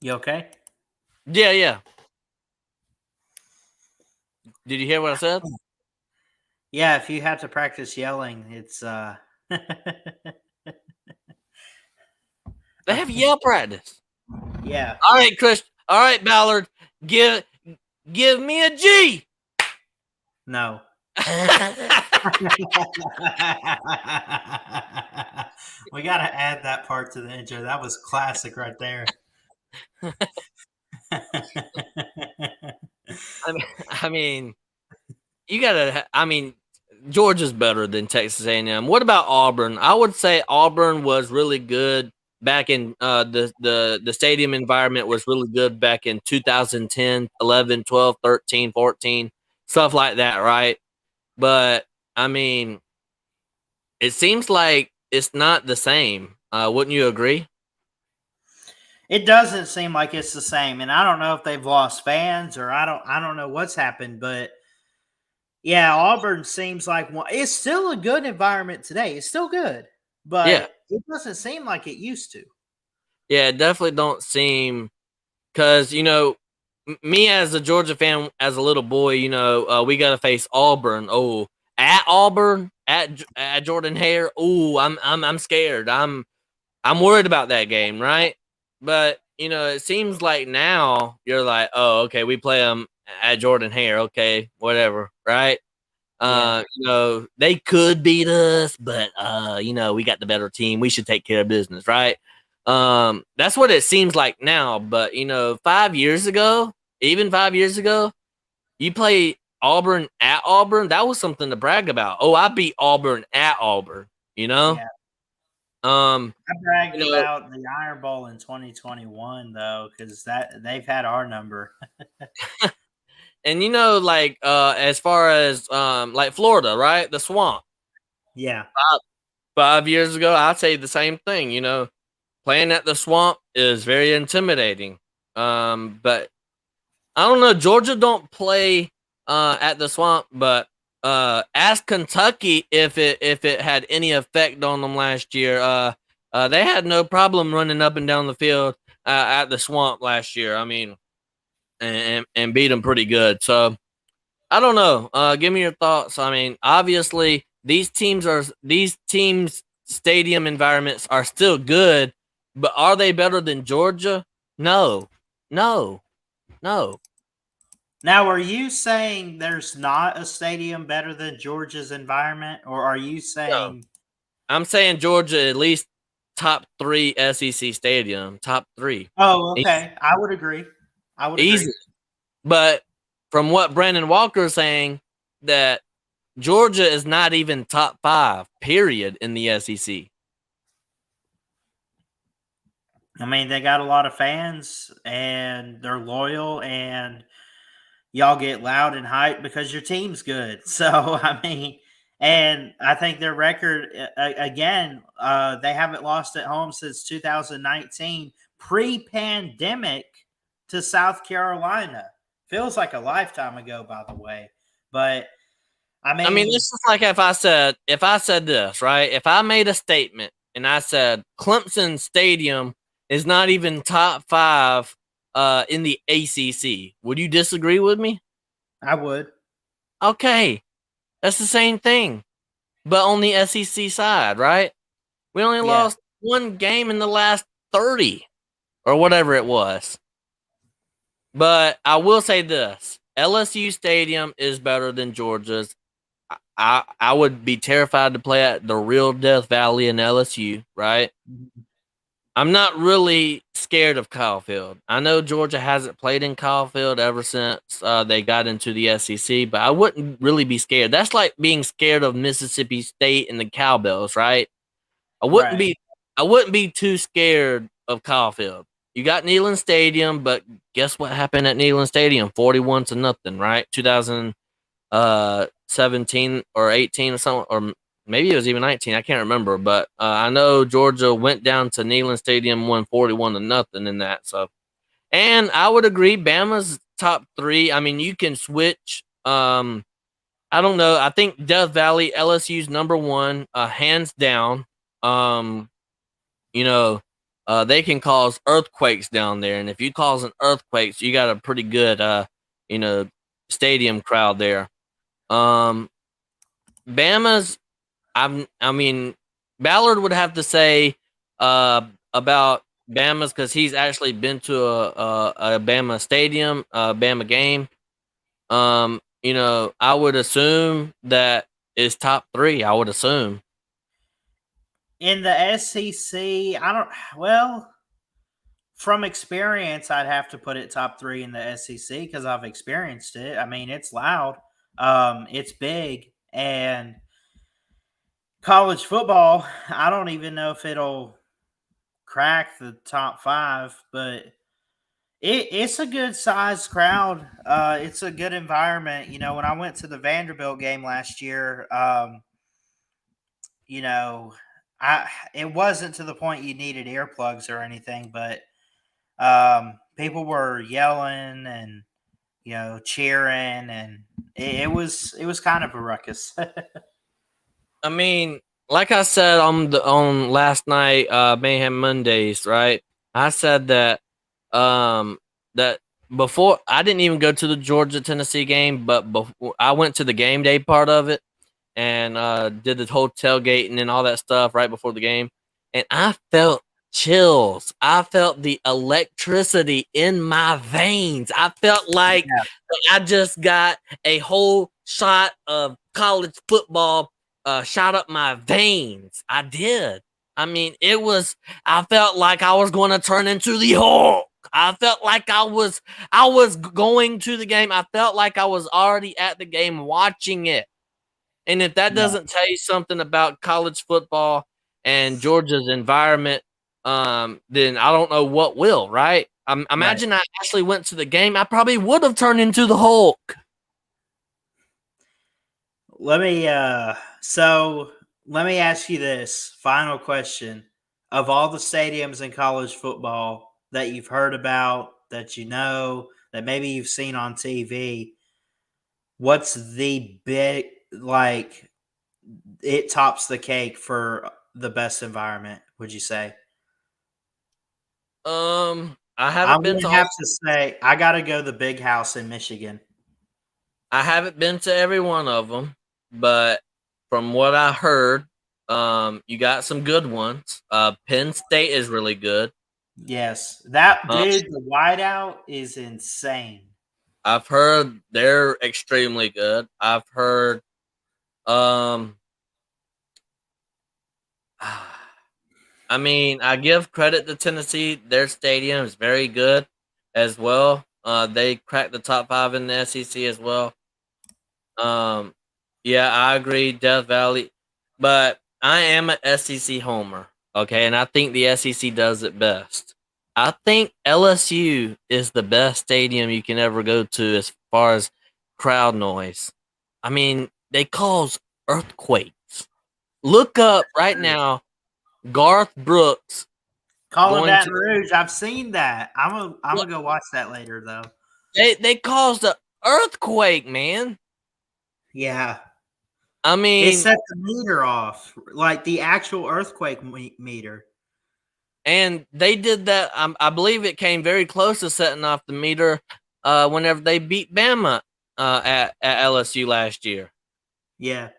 You okay? yeah. Did you hear what I said? Yeah, if you have to practice yelling, it's They have yell practice. yeah. All right, Chris. All right, Ballard. Give me a G. No. We got to add that part to the intro. That was classic right there. I mean, you gotta. I mean, Georgia's better than Texas A&M. What about Auburn? I would say Auburn was really good back in the stadium environment was really good back in 2010, 11, 12, 13, 14, stuff like that, right? But I mean, it seems like it's not the same. Wouldn't you agree? It doesn't seem like it's the same, and I don't know if they've lost fans or I don't know what's happened, but yeah, Auburn seems like it's still a good environment today. It's still good, Yeah, but it doesn't seem like it used to. yeah, it definitely don't seem because me as a Georgia fan, as a little boy, we got to face Auburn. Oh, at Auburn, at Jordan Hare. Oh, I'm scared. I'm worried about that game, right? But it seems like now you're like, oh, okay, we play them at Jordan Hare. Okay, whatever, right? Yeah, They could beat us, but we got the better team. We should take care of business, right? That's what it seems like now. But 5 years ago, even 5 years ago, you play Auburn at Auburn. That was something to brag about. Oh, I beat Auburn at Auburn. You know, yeah. um, I bragged you know, about the Iron Bowl in 2021 though, because that they've had our number. and like as far as like Florida, right? The swamp. Yeah. 5 years ago, I'd say the same thing. Playing at the swamp is very intimidating. But I don't know. Georgia don't play at the swamp, but ask Kentucky if it had any effect on them last year. They had no problem running up and down the field at the swamp last year. I mean, and beat them pretty good. So I don't know. Give me your thoughts. I mean, obviously these teams stadium environments are still good, but are they better than Georgia? No, no, no, Now, are you saying there's not a stadium better than Georgia's environment, or are you no. saying? I'm saying Georgia at least top three SEC stadium, top three, Oh, easy, okay. I would agree. I would agree. easy. But from what Brandon Walker is saying, that Georgia is not even top five, period, in the SEC. I mean, they got a lot of fans and they're loyal, and y'all get loud and hype because your team's good. So, I mean, and I think their record, again, they haven't lost at home since 2019, pre pandemic, to South Carolina. Feels like a lifetime ago, by the way. But, I I mean, mean, it's just like if I said this, right? If I made a statement and I said Clemson Stadium is not even top five in the ACC, would you disagree with me? I would. Okay, that's the same thing, but on the SEC side, right? We only Yeah. lost one game in the last 30 or whatever it was. But I will say this: LSU Stadium is better than Georgia's. I would be terrified to play at the real Death Valley in LSU, right? Mhm. I'm not really scared of Kyle Field. I know Georgia hasn't played in Kyle Field ever since they got into the SEC, but I wouldn't really be scared. That's like being scared of Mississippi State and the Cowbells, right? I wouldn't Right. be I wouldn't be too scared of Kyle Field. You got Neyland Stadium, but guess what happened at Neyland Stadium? 41-0, right? 17 or 18 or something, or maybe it was even 19. I can't remember, but I know Georgia went down to Neyland Stadium, won 41-0 in that. So, and I would agree, Bama's top three. I mean, you can switch. I don't know. I think Death Valley, LSU's number one, hands down. Um, you know, they can cause earthquakes down there, and if you cause an earthquakes, you got a pretty good, you know, stadium crowd there. Um, Bama's, I mean, Ballard would have to say about Bama's because he's actually been to a Bama stadium, a Bama game. I would assume that is top three. I would assume. In the SEC, I don't, well, from experience, I'd have to put it top three in the SEC because I've experienced it. I mean, it's loud, it's big, and college football. I don't even know if it'll. crack the top five, but it's a good sized crowd. It's a good environment. When I went to the Vanderbilt game last year, you know, I it wasn't to the point you needed earplugs or anything, but people were yelling and cheering, and it was kind of a ruckus. I mean, like I said on last night, Mayhem Mondays, right? I said that before I didn't even go to the Georgia Tennessee game, but before I went to the game day part of it and did the whole tailgating and all that stuff right before the game, and I felt chills. I felt the electricity in my veins. I felt like Yeah, I just got a whole shot of college football shot up my veins. I did. I mean, I felt like I was going to turn into the Hulk. I felt like I was going to the game. I felt like I was already at the game watching it. And if that yeah, doesn't tell you something about college football and Georgia's environment, then I don't know what will, right? right. Imagine I actually went to the game, I probably would have turned into the Hulk. Let me so let me ask you this final question. Of all the stadiums in college football that you've heard about, that that maybe you've seen on TV, what's the big, like, it tops the cake for the best environment, would you say? I I'm haven't been gonna to have all to say I gotta go the big house in Michigan. I haven't been to every one of them, but from what I heard, you got some good ones. Penn State is really good. Yes. That Uh, dude, the whiteout is insane. I've heard they're extremely good. I've heard, um, I mean, I give credit to Tennessee. Their stadium is very good as well. They cracked the top five in the SEC as well. Um, yeah, I agree, Death Valley, but I am an SEC homer. Okay, and I think the SEC does it best. I think LSU is the best stadium you can ever go to as far as crowd noise. I mean, they cause earthquakes. Look up right now, Garth Brooks Calling going to Baton Rouge, I've seen that. I'm look, gonna go watch that later though. they caused an earthquake, man. Yeah. I It mean, set the meter off, like the actual earthquake meter. and they did that. I believe it came very close to setting off the meter whenever they beat Bama at LSU last year. Yeah.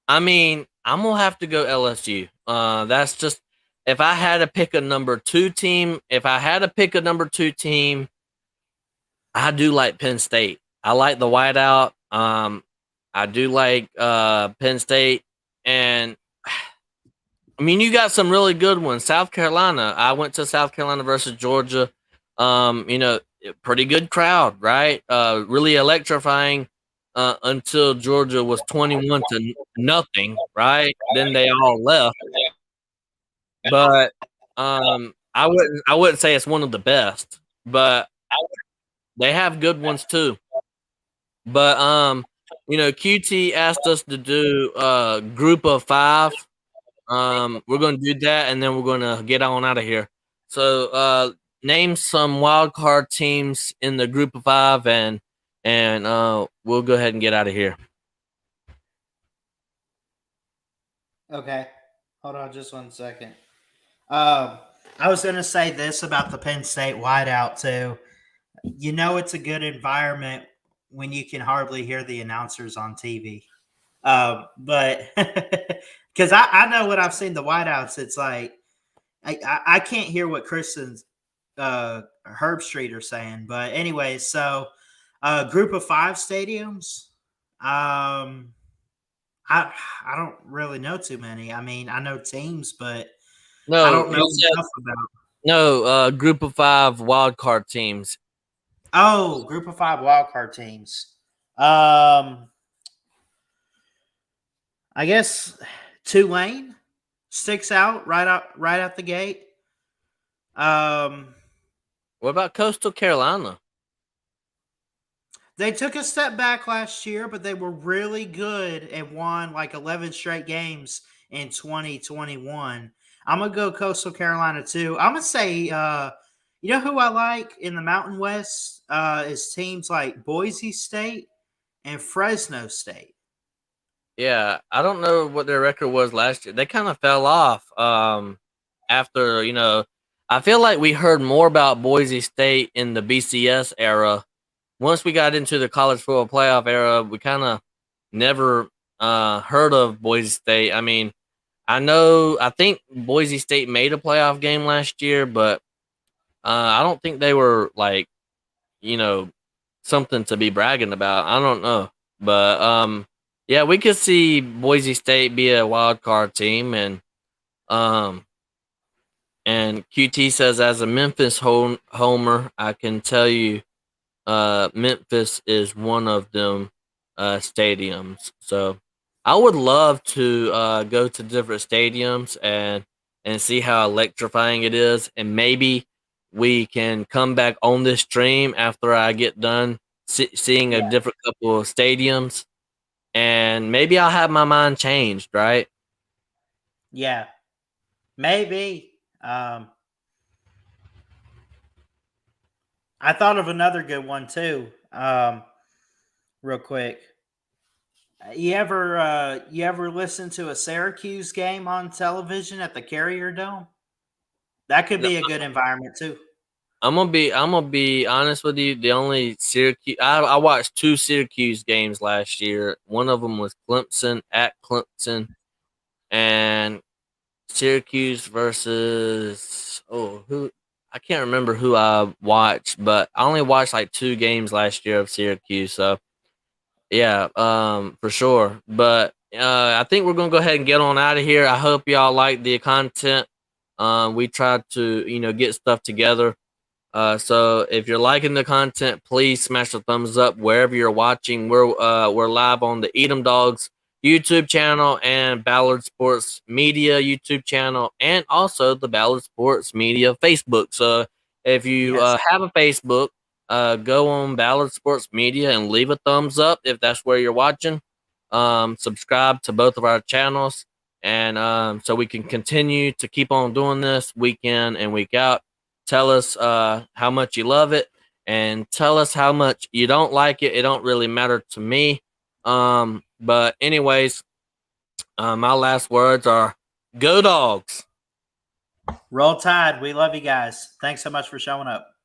I mean, I'm gonna have to go LSU. That's just if I had to pick a number two team. If I had to pick a number two team, I do like Penn State. I like the whiteout. I do like Penn State, and I mean, you got some really good ones. South Carolina. I went to South Carolina versus Georgia. Pretty good crowd, right? Really electrifying until Georgia was 21 to nothing, right? Then they all left. But I wouldn't say it's one of the best, but they have good ones too. But QT asked us to do a group of five. We're gonna do that, and then we're gonna get on out of here. So, name some wild card teams in the group of five, and we'll go ahead and get out of here. Okay. Hold on just 1 second. Um, I was gonna say this about the Penn State whiteout too. It's a good environment when you can hardly hear the announcers on TV. But because I know when I've seen the whiteouts, it's like I can't hear what Kristen's Herb Street are saying. But anyway, so group of five stadiums. Um, I don't really know too many. I mean, I know teams, but I No, don't know he said enough about. no. Group of five wild card teams. Oh, group of five wildcard teams. Um, I guess Tulane sticks out right out the gate. Um, What about Coastal Carolina? they took a step back last year, but they were really good and won like 11 straight games in 2021. I'm gonna go Coastal Carolina too. I'm gonna say, you know who I like in the Mountain West is teams like Boise State and Fresno State. Yeah, I don't know what their record was last year. They kind of fell off after, I feel like we heard more about Boise State in the BCS era. Once we got into the college football playoff era, we kind of never heard of Boise State. I mean, I think Boise State made a playoff game last year, but I don't think they were like, you know, something to be bragging about. I don't know, but yeah, we could see Boise State be a wild card team, um, and QT says as a Memphis homer, I can tell you, Memphis is one of them stadiums. So I would love to go to different stadiums and see how electrifying it is, and maybe we can come back on this stream after I get done seeing a Yeah, different couple of stadiums, and maybe I'll have my mind changed. Right? yeah, maybe. I thought of another good one too. Real quick, you ever listen to a Syracuse game on television at the Carrier Dome? That could No, be a good environment too. I'm gonna be honest with you. The only Syracuse I watched two Syracuse games last year. One of them was Clemson at Clemson, and Syracuse versus who I can't remember who I watched, but I only watched like two games last year of Syracuse. So yeah, for sure. But I think we're gonna go ahead and get on out of here. I hope y'all like the content. We tried to get stuff together. So if you're liking the content, please smash the thumbs up wherever you're watching. We're live on the Eat 'em Dogs YouTube channel and Ballard Sports Media YouTube channel, and also the Ballard Sports Media Facebook. So if you Yes. have a Facebook, go on Ballard Sports Media and leave a thumbs up if that's where you're watching. Subscribe to both of our channels, and so we can continue to keep on doing this week in and week out. Tell us how much you love it, and tell us how much you don't like it. It don't really matter to me. But anyways, my last words are go dogs. Roll Tide. We love you guys. Thanks so much for showing up.